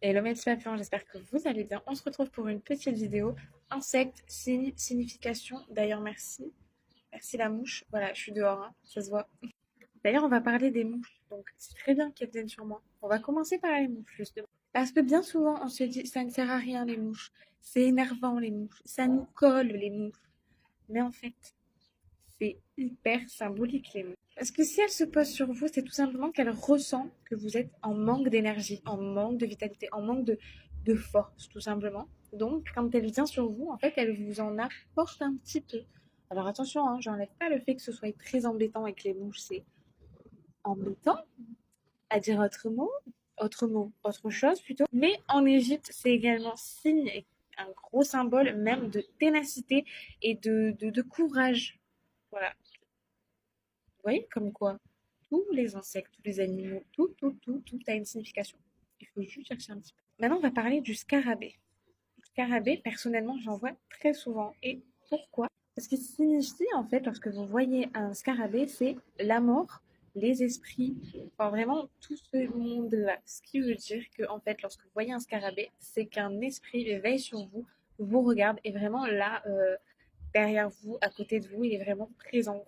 Hello mes petits papillons, j'espère que vous allez bien. On se retrouve pour une petite vidéo. Insectes, signe, signification. D'ailleurs, merci. Merci la mouche. Voilà, je suis dehors, hein, ça se voit. D'ailleurs, on va parler des mouches. Donc, c'est très bien qu'elles viennent sur moi. On va commencer par les mouches, justement. Parce que bien souvent, on se dit, ça ne sert à rien les mouches. C'est énervant les mouches. Ça nous colle les mouches. Mais en fait, c'est hyper symbolique les mouches. Parce que si elle se pose sur vous, c'est tout simplement qu'elle ressent que vous êtes en manque d'énergie, en manque de vitalité, en manque de force, tout simplement. Donc, quand elle vient sur vous, en fait, elle vous en apporte un petit peu. Alors attention, hein, j'enlève pas le fait que ce soit très embêtant avec les mouches, c'est embêtant, à dire autre chose plutôt. Mais en Égypte, c'est également signe, et un gros symbole même de ténacité et de courage. Voilà. Vous voyez, comme quoi tous les insectes, tous les animaux, tout a une signification. Il faut juste chercher un petit peu. Maintenant, on va parler du scarabée. Le scarabée, personnellement, j'en vois très souvent. Et pourquoi? Parce qu'il signifie, en fait, lorsque vous voyez un scarabée, c'est la mort, les esprits, enfin vraiment tout ce monde-là. Ce qui veut dire que, en fait, lorsque vous voyez un scarabée, c'est qu'un esprit veille sur vous, vous regarde, et vraiment là, derrière vous, à côté de vous, il est vraiment présent.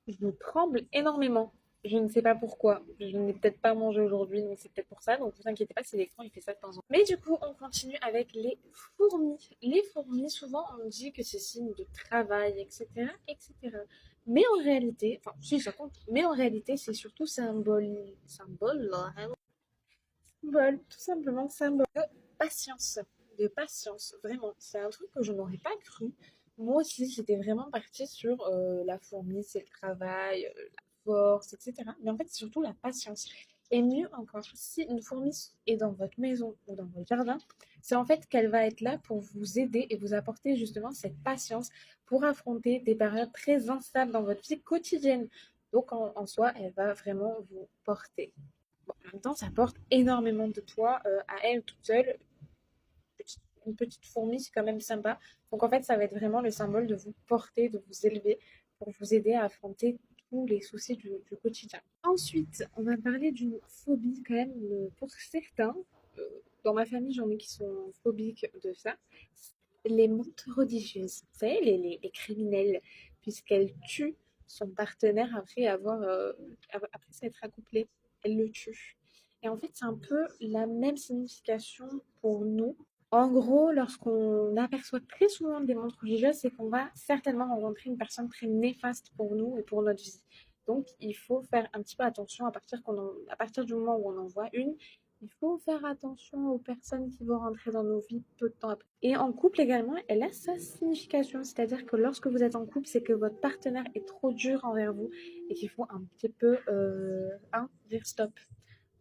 Je tremble énormément. Je ne sais pas pourquoi. Je n'ai peut-être pas mangé aujourd'hui, donc c'est peut-être pour ça. Donc vous inquiétez pas, c'est l'écran, il fait ça de temps en temps. Mais du coup, on continue avec les fourmis. Les fourmis, souvent, on dit que c'est signe de travail, etc., etc. Mais en réalité, enfin, si ça compte, mais en réalité, c'est surtout symbole, là, hein, symbole, tout simplement symbole de patience. De patience, vraiment. C'est un truc que je n'aurais pas cru. Moi aussi, j'étais vraiment partie sur la fourmi, c'est le travail, la force, etc. Mais en fait, c'est surtout la patience. Et mieux encore, si une fourmi est dans votre maison ou dans votre jardin, c'est en fait qu'elle va être là pour vous aider et vous apporter justement cette patience pour affronter des périodes très instables dans votre vie quotidienne. Donc en soi, elle va vraiment vous porter. Bon, en même temps, ça porte énormément de poids à elle toute seule. Une petite fourmi, c'est quand même sympa. Donc en fait, ça va être vraiment le symbole de vous porter, de vous élever, pour vous aider à affronter tous les soucis du quotidien. Ensuite, on va parler d'une phobie quand même pour certains. Euh, Dans ma famille, j'en ai qui sont phobiques de ça. Les montres religieuses. Vous savez, les criminels, puisqu'elles tuent son partenaire après s'être accouplé. Elles le tuent. Et en fait, c'est un peu la même signification pour nous. En gros, lorsqu'on aperçoit très souvent des montres religieuses, c'est qu'on va certainement rencontrer une personne très néfaste pour nous et pour notre vie. Donc, il faut faire un petit peu attention à partir du moment où on en voit une. Il faut faire attention aux personnes qui vont rentrer dans nos vies peu de temps après. Et en couple également, elle a sa signification. C'est-à-dire que lorsque vous êtes en couple, c'est que votre partenaire est trop dur envers vous et qu'il faut un petit peu dire stop.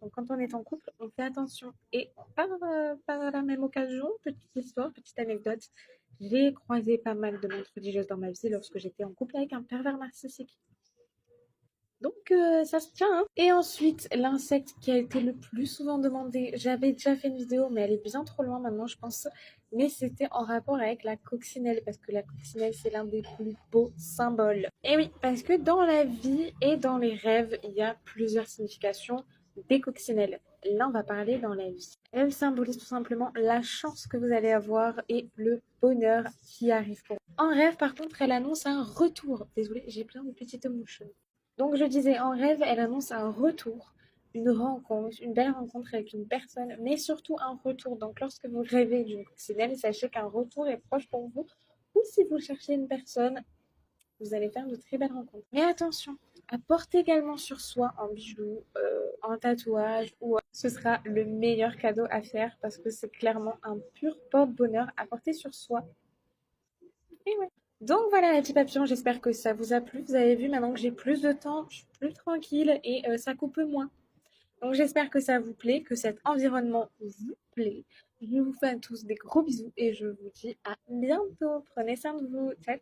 Donc, quand on est en couple, on fait attention. Et par la même occasion, petite histoire, petite anecdote, j'ai croisé pas mal de montres religieuses dans ma vie lorsque j'étais en couple avec un pervers narcissique. Donc, ça se tient, hein. Et ensuite, l'insecte qui a été le plus souvent demandé, j'avais déjà fait une vidéo, mais elle est bien trop loin maintenant, je pense. Mais c'était en rapport avec la coccinelle, parce que la coccinelle, c'est l'un des plus beaux symboles. Et oui, parce que dans la vie et dans les rêves, il y a plusieurs significations des coccinelles. Là, on va parler dans la vie. Elle symbolise tout simplement la chance que vous allez avoir et le bonheur qui arrive pour vous. En rêve, par contre, elle annonce un retour. Désolée, j'ai plein de petites mouches. Donc je disais, en rêve, elle annonce un retour, une rencontre, une belle rencontre avec une personne, mais surtout un retour. Donc lorsque vous rêvez d'une coccinelle, sachez qu'un retour est proche pour vous. Ou si vous cherchez une personne, vous allez faire de très belles rencontres. Mais attention, à porter également sur soi en bijoux, en tatouage ou ce sera le meilleur cadeau à faire parce que c'est clairement un pur porte-bonheur à porter sur soi. Et ouais. Donc voilà les petits papillons, j'espère que ça vous a plu. Vous avez vu maintenant que j'ai plus de temps, je suis plus tranquille et ça coupe moins. Donc j'espère que ça vous plaît, que cet environnement vous plaît. Je vous fais à tous des gros bisous et je vous dis à bientôt. Prenez soin de vous. Ciao.